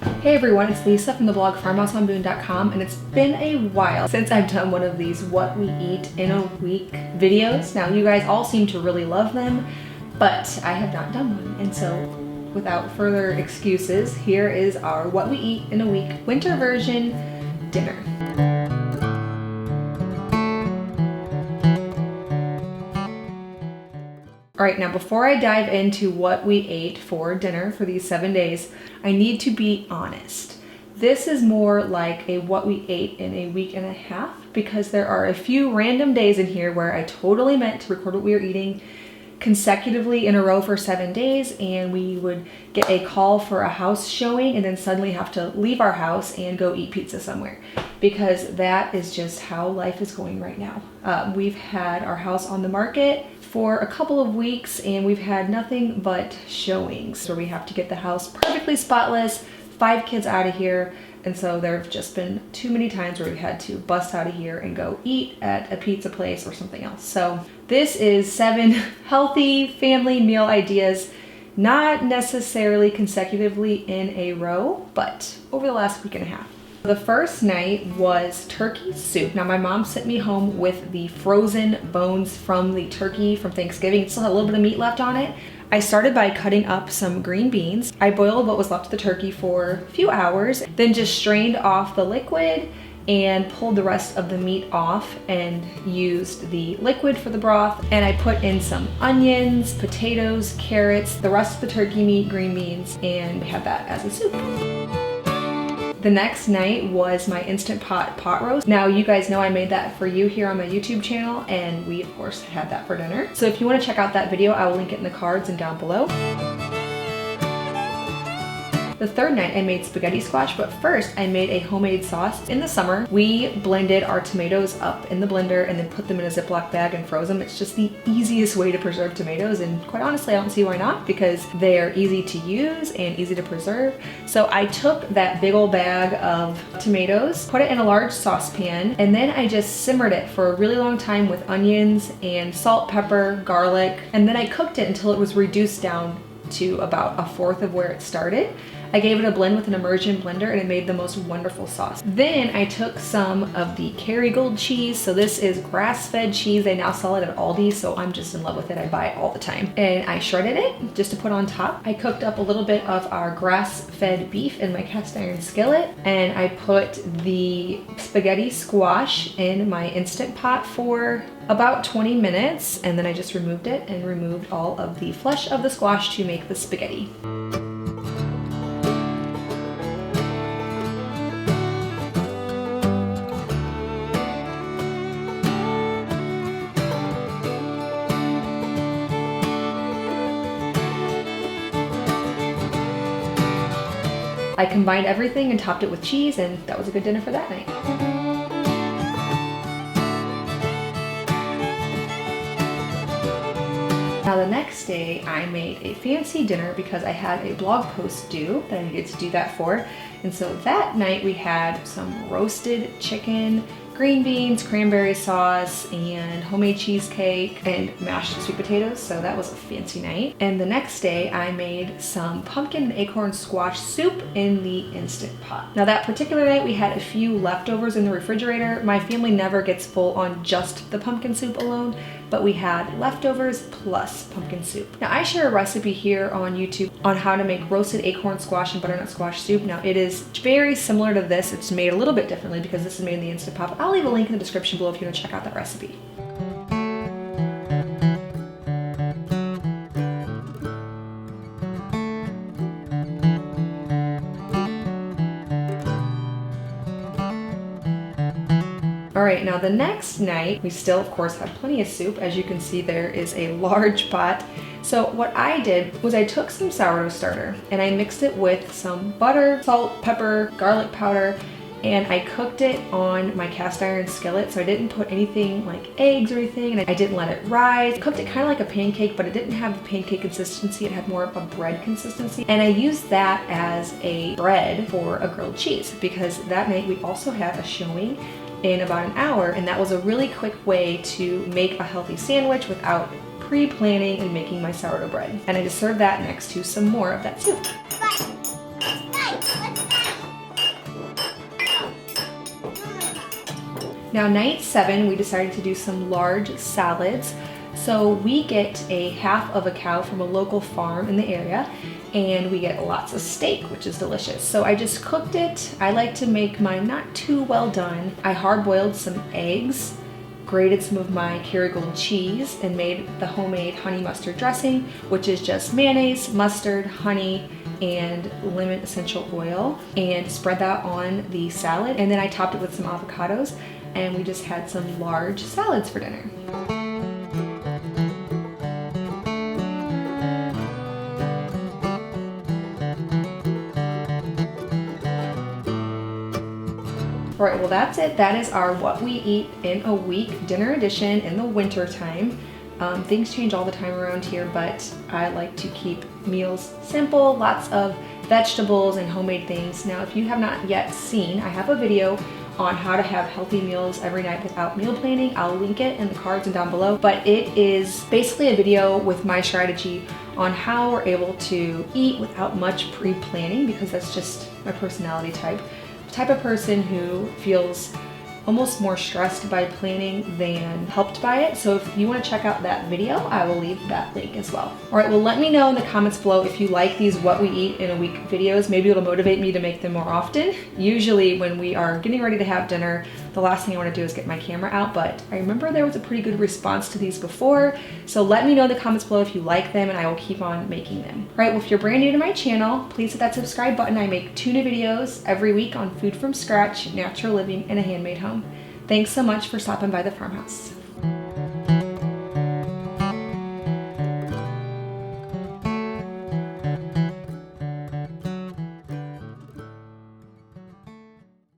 Hey everyone, it's Lisa from the blog farmhouseonboone.com, and it's been a while since I've done one of these what we eat in a week videos. Now you guys all seem to really love them, but I have not done one, and so without further excuses, here is our what we eat in a week winter version dinner. All right, now before I dive into what we ate for dinner for these 7 days, I need to be honest. This is more like a what we ate in a week and a half, because there are a few random days in here where I totally meant to record what we were eating consecutively in a row for 7 days, and we would get a call for a house showing and then suddenly have to leave our house and go eat pizza somewhere, because that is just how life is going right now. We've had our house on the market for a couple of weeks and we've had nothing but showings, so we have to get the house perfectly spotless, 5 kids out of here, and so there have just been too many times where we've had to bust out of here and go eat at a pizza place or something else. So this is 7 healthy family meal ideas, not necessarily consecutively in a row, but over the last week and a half. The first night was turkey soup. Now my mom sent me home with the frozen bones from the turkey from Thanksgiving. It still had a little bit of meat left on it. I started by cutting up some green beans. I boiled what was left of the turkey for a few hours, then just strained off the liquid and pulled the rest of the meat off and used the liquid for the broth. And I put in some onions, potatoes, carrots, the rest of the turkey meat, green beans, and had that as a soup. The next night was my Instant Pot roast. Now you guys know I made that for you here on my YouTube channel, and we of course had that for dinner. So if you want to check out that video, I will link it in the cards and down below. The third night I made spaghetti squash, but first I made a homemade sauce. In the summer, we blended our tomatoes up in the blender and then put them in a Ziploc bag and froze them. It's just the easiest way to preserve tomatoes, and quite honestly I don't see why not, because they're easy to use and easy to preserve. So I took that big old bag of tomatoes, put it in a large saucepan, and then I just simmered it for a really long time with onions and salt, pepper, garlic, and then I cooked it until it was reduced down to about 1/4 of where it started. I gave it a blend with an immersion blender and it made the most wonderful sauce. Then I took some of the Kerrygold cheese. So this is grass-fed cheese. They now sell it at Aldi, so I'm just in love with it. I buy it all the time. And I shredded it just to put on top. I cooked up a little bit of our grass-fed beef in my cast iron skillet, and I put the spaghetti squash in my Instant Pot for about 20 minutes, and then I just removed it and removed all of the flesh of the squash to make the spaghetti. I combined everything and topped it with cheese, and that was a good dinner for that night. Now the next day I made a fancy dinner because I had a blog post due that I needed to do that for. And so that night we had some roasted chicken, green beans, cranberry sauce, and homemade cheesecake and mashed sweet potatoes. So that was a fancy night. And the next day I made some pumpkin and acorn squash soup in the Instant Pot. Now that particular night we had a few leftovers in the refrigerator. My family never gets full on just the pumpkin soup alone, but we had leftovers plus pumpkin soup. Now I share a recipe here on YouTube on how to make roasted acorn squash and butternut squash soup. Now it is very similar to this. It's made a little bit differently because this is made in the Instant Pot. I'll leave a link in the description below if you want to check out that recipe. All right, now the next night, we still of course had plenty of soup. As you can see, there is a large pot. So what I did was I took some sourdough starter and I mixed it with some butter, salt, pepper, garlic powder, and I cooked it on my cast iron skillet. So I didn't put anything like eggs or anything, and I didn't let it rise. I cooked it kind of like a pancake, but it didn't have the pancake consistency. It had more of a bread consistency. And I used that as a bread for a grilled cheese, because that night we also had a showing in about an hour, and that was a really quick way to make a healthy sandwich without pre-planning and making my sourdough bread. And I just served that next to some more of that soup. Now night 7, we decided to do some large salads. So we get a half of a cow from a local farm in the area, and we get lots of steak, which is delicious. So I just cooked it. I like to make mine not too well done. I hard boiled some eggs, grated some of my Kerrygold cheese, and made the homemade honey mustard dressing, which is just mayonnaise, mustard, honey, and lemon essential oil, and spread that on the salad. And then I topped it with some avocados, and we just had some large salads for dinner. All right, well that's it. That is our what we eat in a week dinner edition in the winter time. Things change all the time around here, but I like to keep meals simple, lots of vegetables and homemade things. Now, if you have not yet seen, I have a video on how to have healthy meals every night without meal planning. I'll link it in the cards and down below, but it is basically a video with my strategy on how we're able to eat without much pre-planning, because that's just my personality type. The type of person who feels almost more stressed by planning than helped by it. So if you want to check out that video, I will leave that link as well. All right, well, let me know in the comments below if you like these what we eat in a week videos. Maybe it'll motivate me to make them more often. Usually when we are getting ready to have dinner, the last thing I want to do is get my camera out, but I remember there was a pretty good response to these before. So let me know in the comments below if you like them, and I will keep on making them. All right, well, if you're brand new to my channel, please hit that subscribe button. I make tuna videos every week on food from scratch, natural living, and a handmade home. Thanks so much for stopping by the farmhouse.